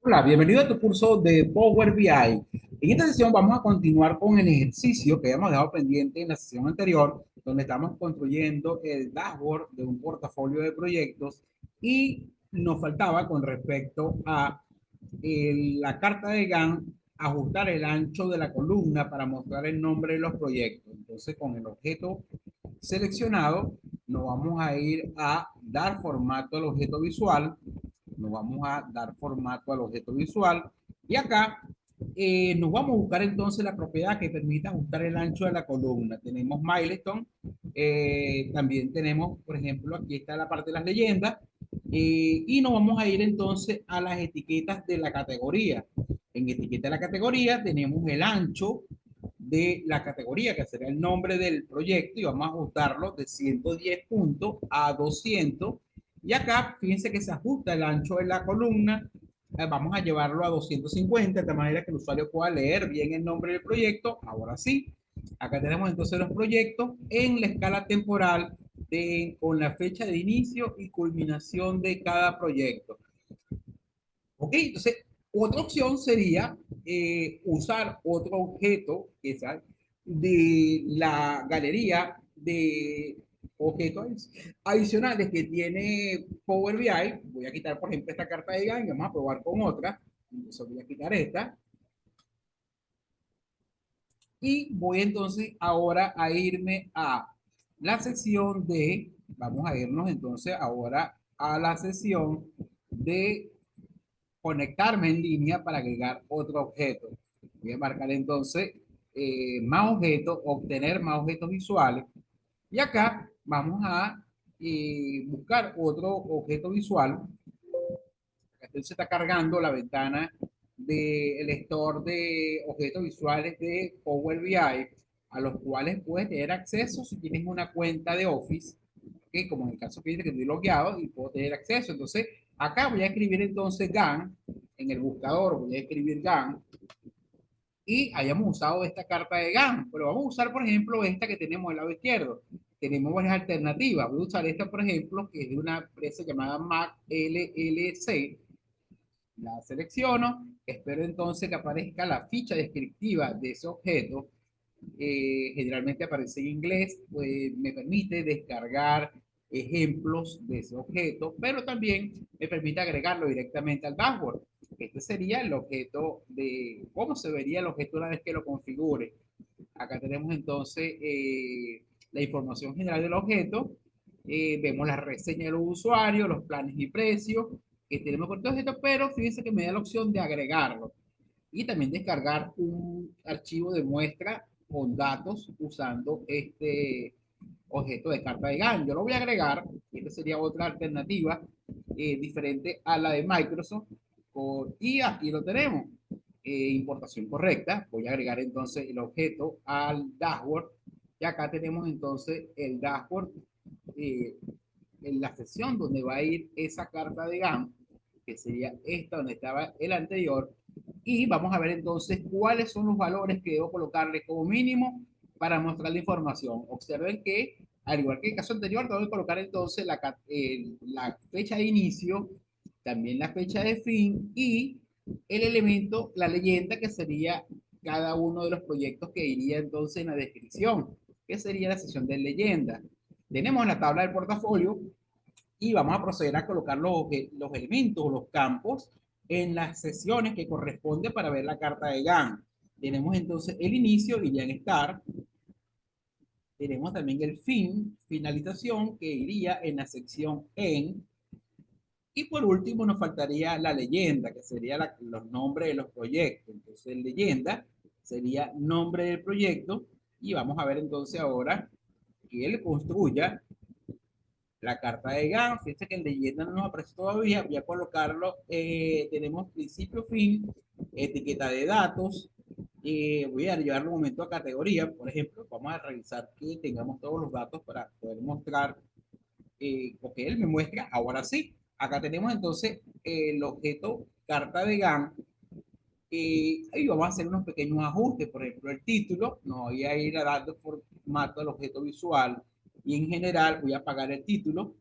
Hola, bienvenido a tu curso de Power BI. En esta sesión vamos a continuar con el ejercicio que habíamos dejado pendiente en la sesión anterior, donde estamos construyendo el dashboard de un portafolio de proyectos y nos faltaba con respecto a la carta de Gantt ajustar el ancho de la columna para mostrar el nombre de los proyectos. Entonces, con el objeto seleccionado, nos vamos a ir a dar formato al objeto visual, nos vamos a dar formato al objeto visual y acá nos vamos a buscar entonces la propiedad que permita ajustar el ancho de la columna. Tenemos milestone, también tenemos, por ejemplo, aquí está la parte de las leyendas, y nos vamos a ir entonces a las etiquetas de la categoría. En etiqueta de la categoría tenemos el ancho de la categoría, que será el nombre del proyecto, y vamos a ajustarlo de 110 puntos a 200. Y acá, fíjense que se ajusta el ancho de la columna. Vamos a llevarlo a 250, de manera que el usuario pueda leer bien el nombre del proyecto. Ahora sí, acá tenemos entonces los proyectos en la escala temporal con la fecha de inicio y culminación de cada proyecto. Ok, entonces otra opción sería usar otro objeto esa, de la galería de objetos adicionales que tiene Power BI. Voy a quitar, por ejemplo, esta carta de GAN y vamos a probar con otra. Entonces voy a quitar esta y voy entonces ahora a irme a la sección de, vamos a irnos entonces ahora a la sección de conectarme en línea para agregar otro objeto. Voy a marcar entonces más objetos, obtener más objetos visuales. Y acá vamos a buscar otro objeto visual. Entonces se está cargando la ventana del store de objetos visuales de Power BI, a los cuales puedes tener acceso si tienes una cuenta de Office, ¿okay? Como en el caso que estoy logueado y puedo tener acceso. Entonces, acá voy a escribir entonces GAN, en el buscador voy a escribir GAN, y hayamos usado esta carta de GAN, pero vamos a usar, por ejemplo, esta que tenemos al lado izquierdo. Tenemos varias alternativas. Voy a usar esta, por ejemplo, que es de una empresa llamada Mac LLC. La selecciono, espero entonces que aparezca la ficha descriptiva de ese objeto. Generalmente aparece en inglés, pues me permite descargar ejemplos de ese objeto, pero también me permite agregarlo directamente al dashboard. Este sería el objeto de cómo se vería el objeto una vez que lo configure. Acá tenemos entonces la información general del objeto. Vemos la reseña de los usuarios, los planes y precios que tenemos con todo esto, pero fíjense que me da la opción de agregarlo y también descargar un archivo de muestra con datos usando este objeto de carta de GAN. Yo lo voy a agregar, y esta sería otra alternativa diferente a la de Microsoft. Y aquí lo tenemos. Importación correcta. Voy a agregar entonces el objeto al dashboard. Y acá tenemos entonces el dashboard eh, en la sección donde va a ir esa carta de GAN, que sería esta donde estaba el anterior, y vamos a ver entonces cuáles son los valores que debo colocarle como mínimo para mostrar la información. Observen que, al igual que el caso anterior, tengo que colocar entonces la fecha de inicio, también la fecha de fin y el elemento, la leyenda, que sería cada uno de los proyectos que iría entonces en la descripción, que sería la sección de leyenda. Tenemos la tabla del portafolio y vamos a proceder a colocar los elementos o los campos en las sesiones que corresponde para ver la carta de GAN. Tenemos entonces el inicio, iría en Start. Tenemos también el fin, finalización, que iría en la sección en. Y por último nos faltaría la leyenda, que sería los nombres de los proyectos. Entonces, leyenda sería nombre del proyecto. Y vamos a ver entonces ahora que él construya la carta de GAN. Fíjense que el leyenda no nos aparece todavía. Voy a colocarlo. Tenemos principio, fin, etiqueta de datos. Voy a llevarlo un momento a categoría. Por ejemplo, vamos a revisar que tengamos todos los datos para poder mostrar lo que él me muestra. Ahora sí, acá tenemos entonces el objeto carta de GAN. Y vamos a hacer unos pequeños ajustes. Por ejemplo, el título, no voy a ir a darle formato al objeto visual y en general voy a apagar el título.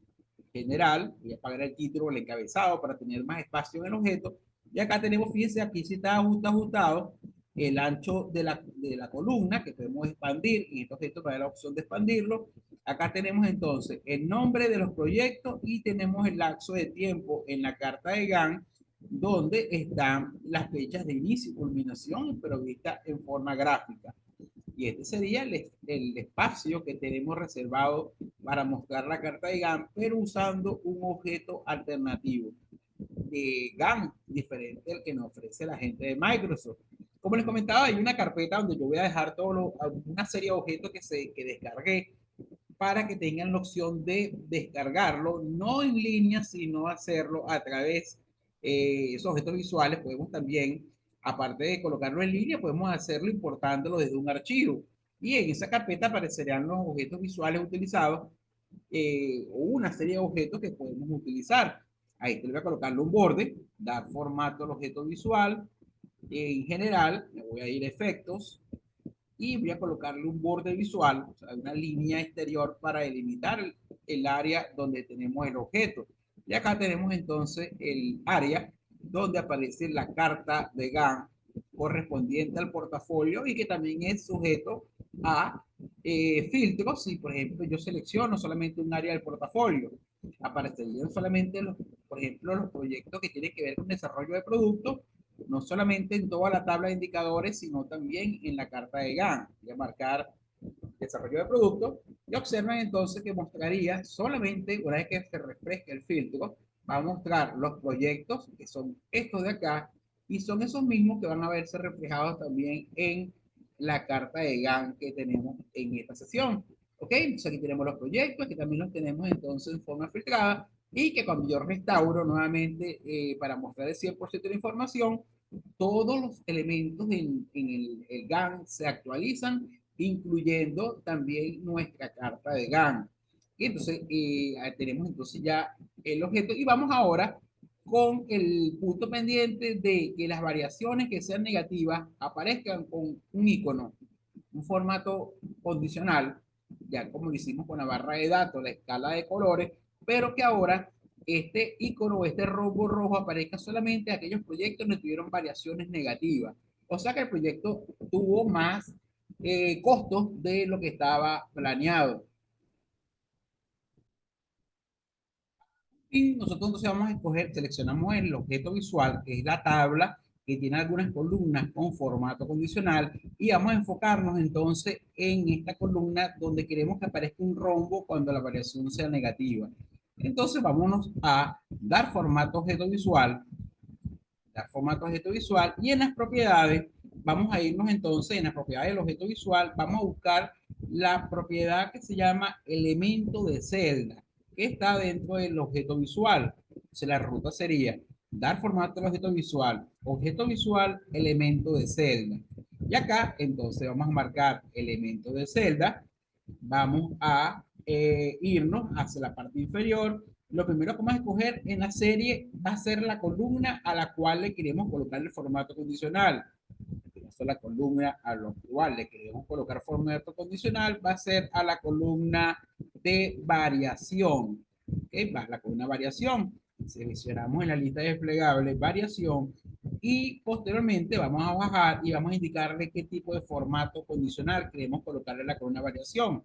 General, voy a apagar el título, el encabezado para tener más espacio en el objeto Y acá tenemos, fíjense, aquí sí está ajustado el ancho de la columna, que podemos expandir. En este objeto para la opción de expandirlo. Acá tenemos entonces el nombre de los proyectos y tenemos el lapso de tiempo en la carta de Gantt, donde están las fechas de inicio y culminación, pero vista en forma gráfica. Y este sería el espacio que tenemos reservado para mostrar la carta de Gantt, pero usando un objeto alternativo de Gantt, diferente al que nos ofrece la gente de Microsoft. Como les comentaba, hay una carpeta donde yo voy a dejar una serie de objetos que descargué para que tengan la opción de descargarlo, no en línea, sino hacerlo a través de esos objetos visuales. Podemos también, aparte de colocarlo en línea, podemos hacerlo importándolo desde un archivo. Y en esa carpeta aparecerán los objetos visuales utilizados o una serie de objetos que podemos utilizar. Ahí te voy a colocarle un borde, dar formato al objeto visual. En general, me voy a ir a efectos, y voy a colocarle un borde visual, o sea, una línea exterior para delimitar el área donde tenemos el objeto. Y acá tenemos entonces el área donde aparece la carta de Gantt correspondiente al portafolio y que también es sujeto a filtros. Si, por ejemplo, yo selecciono solamente un área del portafolio, aparecerían solamente, por ejemplo, los proyectos que tienen que ver con desarrollo de productos, no solamente en toda la tabla de indicadores, sino también en la carta de Gantt. Voy a marcar desarrollo de producto y observen entonces que mostraría solamente, una vez que se refresque el filtro, va a mostrar los proyectos que son estos de acá y son esos mismos que van a verse reflejados también en la carta de Gantt que tenemos en esta sesión. ¿Ok? Entonces aquí tenemos los proyectos, que también los tenemos entonces en forma filtrada y que cuando yo restauro nuevamente para mostrar el 100% de la información, todos los elementos en el Gantt se actualizan, incluyendo también nuestra carta de Gantt. Y entonces tenemos entonces ya el objeto y vamos ahora con el punto pendiente de que las variaciones que sean negativas aparezcan con un icono, un formato condicional, ya como lo hicimos con la barra de datos, la escala de colores, pero que ahora este icono, este rombo rojo aparezca solamente en aquellos proyectos donde tuvieron variaciones negativas. O sea que el proyecto tuvo más costos de lo que estaba planeado. Y nosotros entonces vamos a escoger, seleccionamos el objeto visual, que es la tabla, que tiene algunas columnas con formato condicional, y vamos a enfocarnos entonces en esta columna donde queremos que aparezca un rombo cuando la variación sea negativa. Entonces vámonos a dar formato objeto visual, y en las propiedades vamos a irnos entonces, en las propiedades del objeto visual, vamos a buscar la propiedad que se llama elemento de celda, que está dentro del objeto visual. Entonces la ruta sería dar formato al objeto visual, elemento de celda. Y acá entonces vamos a marcar elemento de celda, vamos a irnos hacia la parte inferior. Lo primero que vamos a escoger en la serie va a ser la columna a la cual le queremos colocar el formato condicional. Esta es la columna a la cual le queremos colocar formato condicional, va a ser a la columna de variación. ¿Okay? Va a la columna variación. Seleccionamos en la lista desplegable variación y posteriormente vamos a bajar y vamos a indicarle qué tipo de formato condicional queremos colocarle a la columna variación.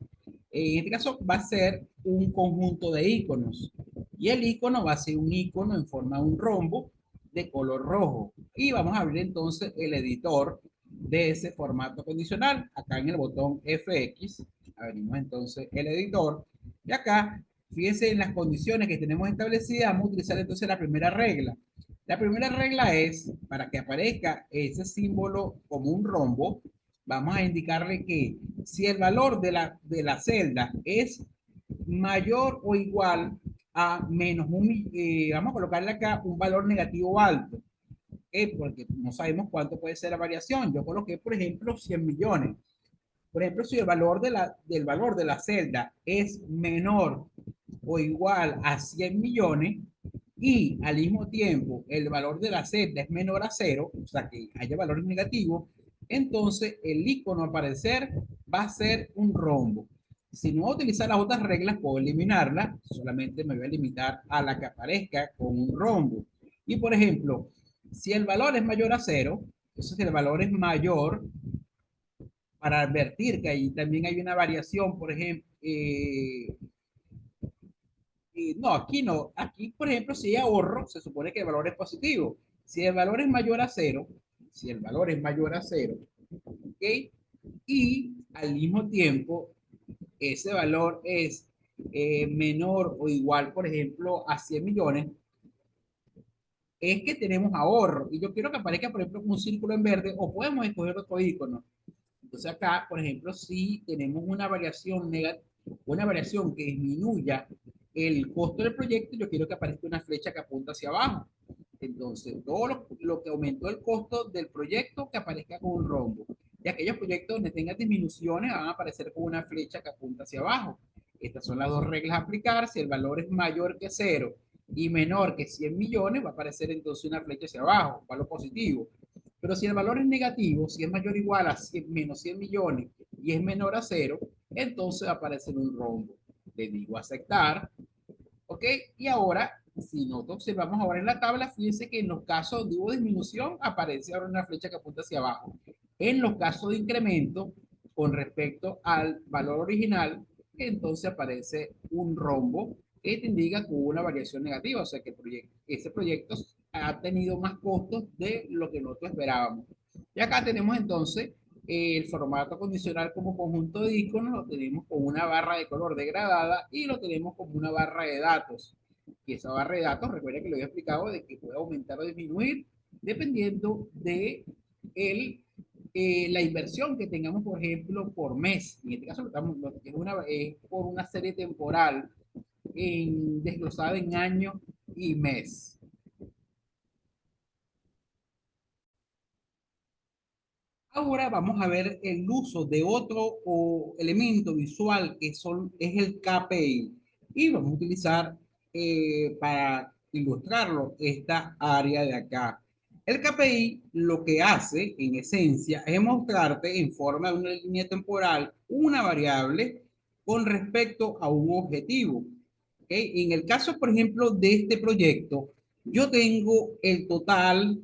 En este caso va a ser un conjunto de iconos y el icono va a ser un icono en forma de un rombo de color rojo y vamos a abrir entonces el editor de ese formato condicional acá en el botón FX. Abrimos entonces el editor y acá fíjense en las condiciones que tenemos establecidas. Vamos a utilizar entonces la primera regla. La primera regla es, para que aparezca ese símbolo como un rombo, vamos a indicarle que si el valor de la celda es mayor o igual a menos vamos a colocarle acá un valor negativo alto, porque no sabemos cuánto puede ser la variación. Yo coloqué, por ejemplo, 100 millones. Por ejemplo, si el valor del valor de la celda es menor o igual a 100 millones y al mismo tiempo el valor de la celda es menor a cero, o sea que haya valores negativos, entonces el icono a aparecer va a ser un rombo. Si no voy a utilizar las otras reglas, puedo eliminarla, solamente me voy a limitar a la que aparezca con un rombo. Y por ejemplo, Si el valor es mayor a cero, entonces el valor es mayor para advertir que ahí también hay una variación, por ejemplo, no, aquí no, aquí por ejemplo si hay ahorro, se supone que el valor es positivo. Si el valor es mayor a cero, si el valor es mayor a cero, ¿ok? Y al mismo tiempo ese valor es menor o igual, por ejemplo, a 100 millones, es que tenemos ahorro. Y yo quiero que aparezca, por ejemplo, un círculo en verde o podemos escoger otro icono. Entonces acá, por ejemplo, si tenemos una variación negativa, una variación que disminuya el costo del proyecto, yo quiero que aparezca una flecha que apunta hacia abajo. Entonces, todo lo que aumentó el costo del proyecto, que aparezca con un rombo. Y aquellos proyectos donde tengan disminuciones van a aparecer con una flecha que apunta hacia abajo. Estas son las dos reglas a aplicar. Si el valor es mayor que cero y menor que 100 millones, va a aparecer entonces una flecha hacia abajo, valor positivo. Pero si el valor es negativo, si es mayor o igual a 100, menos 100 millones y es menor a cero, entonces va a aparecer un rombo. Le digo aceptar, ¿ok? Y ahora, si nosotros observamos ahora en la tabla, fíjense que en los casos donde hubo disminución, aparece ahora una flecha que apunta hacia abajo. En los casos de incremento, con respecto al valor original, entonces aparece un rombo que te indica que hubo una variación negativa, o sea que ese proyecto ha tenido más costos de lo que nosotros esperábamos. Y acá tenemos entonces el formato condicional como conjunto de iconos, lo tenemos con una barra de color degradada y lo tenemos como una barra de datos. Y esa barra de datos, recuerda que lo había explicado, de que puede aumentar o disminuir dependiendo de la inversión que tengamos, por ejemplo, por mes. En este caso, es por una serie temporal desglosada en año y mes. Ahora vamos a ver el uso de otro elemento visual es el KPI. Y vamos a utilizar para ilustrarlo esta área de acá. El KPI lo que hace en esencia es mostrarte en forma de una línea temporal una variable con respecto a un objetivo. ¿Okay? En el caso, por ejemplo, de este proyecto, yo tengo el total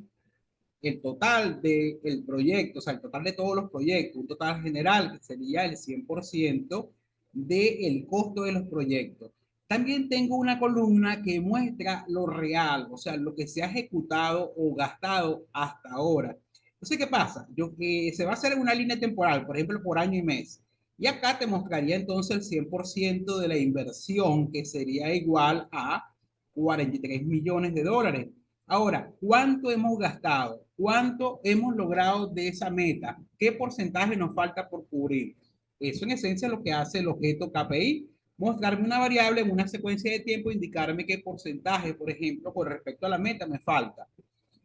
del proyecto, o sea, el total de todos los proyectos, un total general que sería el 100% del costo de los proyectos. También tengo una columna que muestra lo real, o sea, lo que se ha ejecutado o gastado hasta ahora. Entonces, ¿qué pasa? Se va a hacer una línea temporal, por ejemplo, por año y mes. Y acá te mostraría entonces el 100% de la inversión, que sería igual a 43 millones de dólares. Ahora, ¿cuánto hemos gastado? ¿Cuánto hemos logrado de esa meta? ¿Qué porcentaje nos falta por cubrir? Eso en esencia es lo que hace el objeto KPI, mostrarme una variable en una secuencia de tiempo, indicarme qué porcentaje, por ejemplo, con respecto a la meta me falta.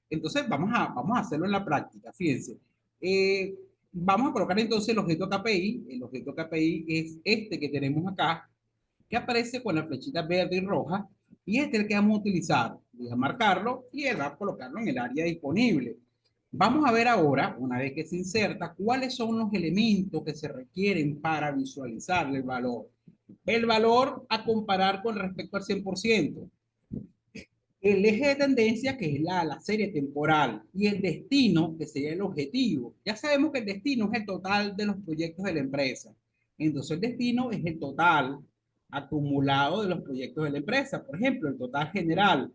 Entonces, vamos a hacerlo en la práctica, fíjense. Eh, Vamos a colocar entonces el objeto KPI. El objeto KPI es este que tenemos acá, que aparece con la flechita verde y roja, y este es el que vamos a utilizar. Voy a marcarlo y él va a colocarlo en el área disponible. Vamos a ver ahora, una vez que se inserta, cuáles son los elementos que se requieren para visualizar el valor. El valor a comparar con respecto al 100%. El eje de tendencia, que es la serie temporal, y el destino, que sería el objetivo. Ya sabemos que el destino es el total de los proyectos de la empresa. Entonces, el destino es el total acumulado de los proyectos de la empresa. Por ejemplo, el total general.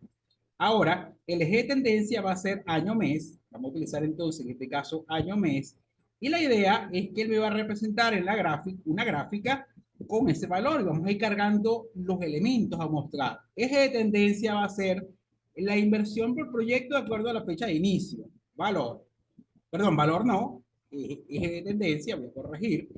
Ahora, el eje de tendencia va a ser año-mes. Vamos a utilizar entonces, en este caso, año-mes. Y la idea es que él me va a representar en la gráfica, una gráfica con ese valor. Y vamos a ir cargando los elementos a mostrar. Eje de tendencia va a ser la inversión por proyecto de acuerdo a la fecha de inicio. Valor. Perdón, valor no. Eje de tendencia, voy a corregir.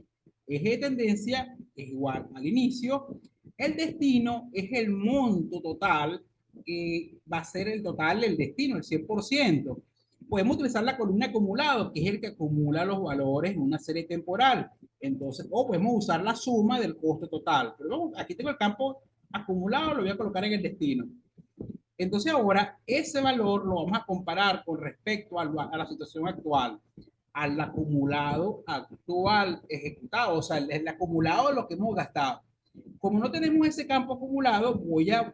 Eje de tendencia es igual al inicio. El destino es el monto total que va a ser el total del destino, el 100%. Podemos utilizar la columna acumulado, que es el que acumula los valores en una serie temporal. Entonces, o podemos usar la suma del costo total. Pero aquí tengo el campo acumulado, lo voy a colocar en el destino. Entonces ahora ese valor lo vamos a comparar con respecto a la situación actual, al acumulado actual ejecutado, o sea, el acumulado de lo que hemos gastado. Como no tenemos ese campo acumulado, voy a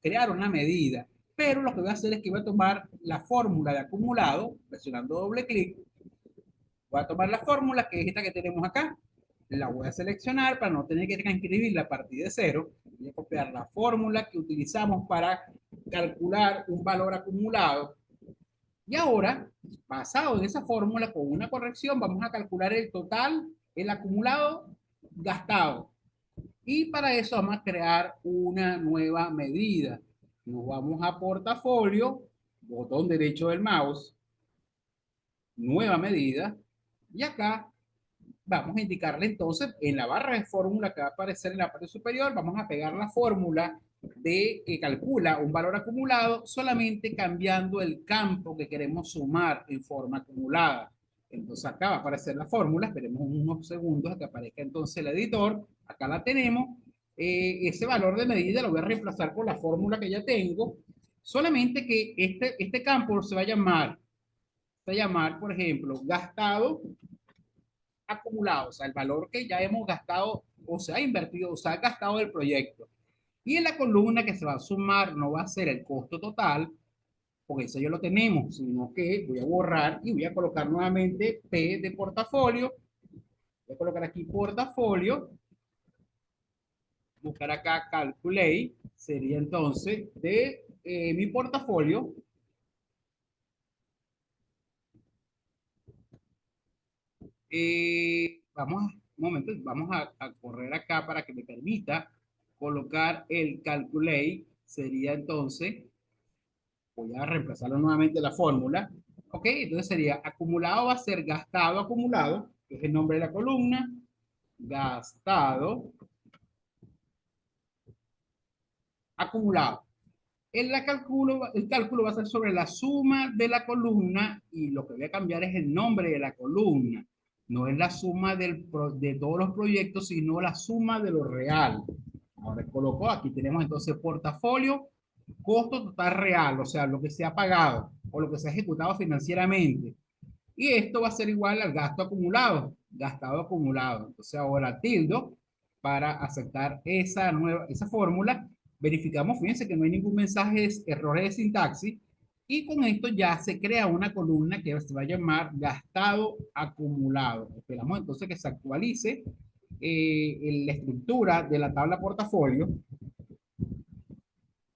crear una medida. pero lo que voy a hacer es que voy a tomar la fórmula de acumulado, presionando doble clic, voy a tomar la fórmula que es esta que tenemos acá, la voy a seleccionar para no tener que escribirla a partir de cero, voy a copiar la fórmula que utilizamos para calcular un valor acumulado, y ahora, basado en esa fórmula, con una corrección, vamos a calcular el total, el acumulado gastado. Y para eso vamos a crear una nueva medida. Nos vamos a portafolio, botón derecho del mouse, nueva medida, y acá vamos a indicarle entonces en la barra de fórmula que va a aparecer en la parte superior, vamos a pegar la fórmula de que calcula un valor acumulado solamente cambiando el campo que queremos sumar en forma acumulada. Entonces acá va a aparecer la fórmula, esperemos unos segundos a que aparezca entonces el editor, acá la tenemos, ese valor de medida lo voy a reemplazar por la fórmula que ya tengo, solamente que este campo se va a llamar, por ejemplo, gastado acumulado, o sea, el valor que ya hemos gastado o se ha invertido o se ha gastado del proyecto. Y en la columna que se va a sumar no va a ser el costo total, porque eso ya lo tenemos, sino que voy a borrar y voy a colocar nuevamente P de portafolio. Voy a colocar aquí portafolio, buscar acá calculate, sería entonces de mi portafolio. Vamos, un momento, vamos a correr acá para que me permita colocar el calculate, sería entonces, voy a reemplazarlo nuevamente la fórmula, ok, entonces sería acumulado va a ser gastado acumulado, que es el nombre de la columna, gastado acumulado. El cálculo va a ser sobre la suma de la columna y lo que voy a cambiar es el nombre de la columna. No es la suma de todos los proyectos, sino la suma de lo real. Ahora coloco, aquí tenemos entonces portafolio, costo total real, o sea, lo que se ha pagado o lo que se ha ejecutado financieramente. Y esto va a ser igual al gasto acumulado, gastado acumulado. Entonces ahora tildo para aceptar esa fórmula. Verificamos, fíjense que no hay ningún mensaje de errores de sintaxis. Y con esto ya se crea una columna que se va a llamar gastado acumulado. Esperamos entonces que se actualice la estructura de la tabla portafolio.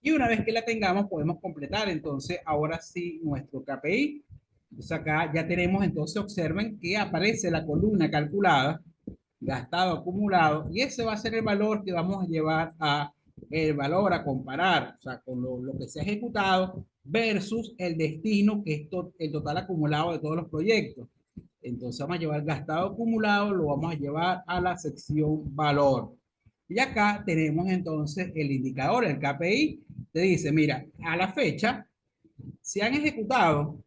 Y una vez que la tengamos, podemos completar entonces ahora sí nuestro KPI. Entonces acá ya tenemos, entonces observen que aparece la columna calculada, gastado acumulado, y ese va a ser el valor que vamos a llevar a el valor a comparar, o sea, con lo que se ha ejecutado versus el destino, que es el total acumulado de todos los proyectos. Entonces vamos a llevar gastado acumulado, lo vamos a llevar a la sección valor. Y acá tenemos entonces el indicador, el KPI, te dice, mira, a la fecha se han ejecutado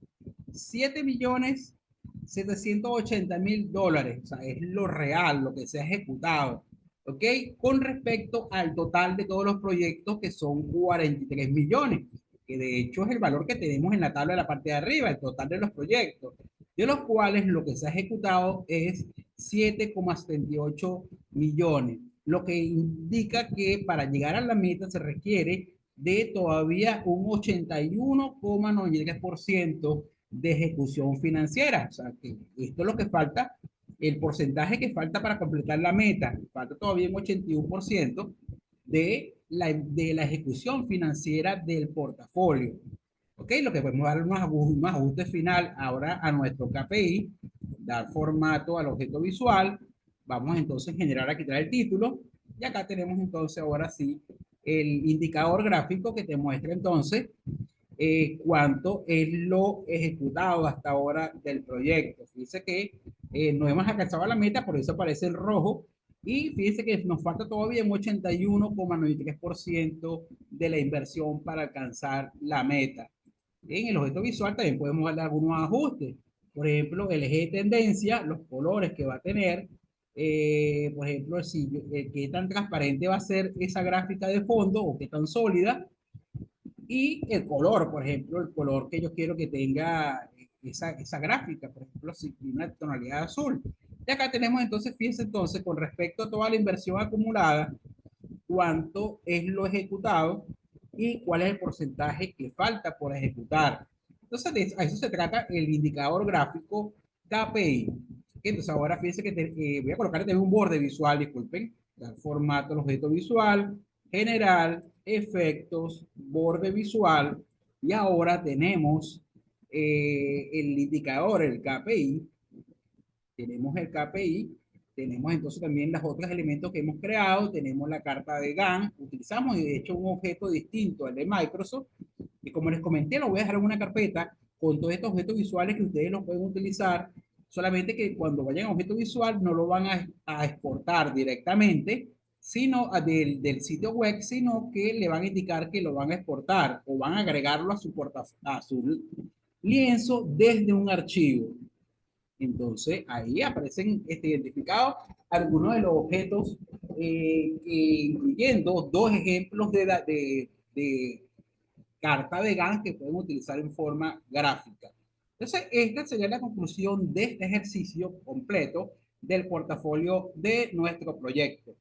7.780.000 dólares, o sea, es lo real, lo que se ha ejecutado, ¿ok? Con respecto al total de todos los proyectos que son 43 millones, que de hecho es el valor que tenemos en la tabla de la parte de arriba, el total de los proyectos, de los cuales lo que se ha ejecutado es 7,78 millones, lo que indica que para llegar a la meta se requiere de todavía un 81,93% de ejecución financiera. O sea, que esto es lo que falta, el porcentaje que falta para completar la meta. Falta todavía un 81% de la ejecución financiera del portafolio. ¿Ok? Lo que podemos dar un ajuste final ahora a nuestro KPI, dar formato al objeto visual. Vamos entonces a generar aquí trae el título. Y acá tenemos entonces ahora sí el indicador gráfico que te muestra entonces cuánto es lo ejecutado hasta ahora del proyecto. Fíjense que no hemos alcanzado la meta, por eso aparece el rojo. Y fíjense que nos falta todavía un 81,93% de la inversión para alcanzar la meta. En el objeto visual también podemos darle algunos ajustes. Por ejemplo, el eje de tendencia, los colores que va a tener, por ejemplo, si, qué tan transparente va a ser esa gráfica de fondo o qué tan sólida, y el color, por ejemplo, el color que yo quiero que tenga esa gráfica, por ejemplo, si tiene una tonalidad azul. Y acá tenemos entonces, fíjense entonces, con respecto a toda la inversión acumulada, cuánto es lo ejecutado y cuál es el porcentaje que falta por ejecutar. Entonces, a eso se trata el indicador gráfico KPI. Entonces, ahora fíjense que voy a colocar también un borde visual, disculpen, el formato del objeto visual, general, efectos, borde visual, y ahora tenemos el indicador, el KPI. Tenemos el KPI, tenemos entonces también los otros elementos que hemos creado, tenemos la carta de GAN, utilizamos de hecho un objeto distinto al de Microsoft, y como les comenté, lo voy a dejar en una carpeta con todos estos objetos visuales que ustedes los pueden utilizar, solamente que cuando vayan a objeto visual no lo van a exportar directamente, sino del sitio web, sino que le van a indicar que lo van a exportar o van a agregarlo a a su lienzo desde un archivo. Entonces, ahí aparecen identificados algunos de los objetos, incluyendo dos ejemplos de carta de GAN que pueden utilizar en forma gráfica. Entonces, esta sería la conclusión de este ejercicio completo del portafolio de nuestro proyecto.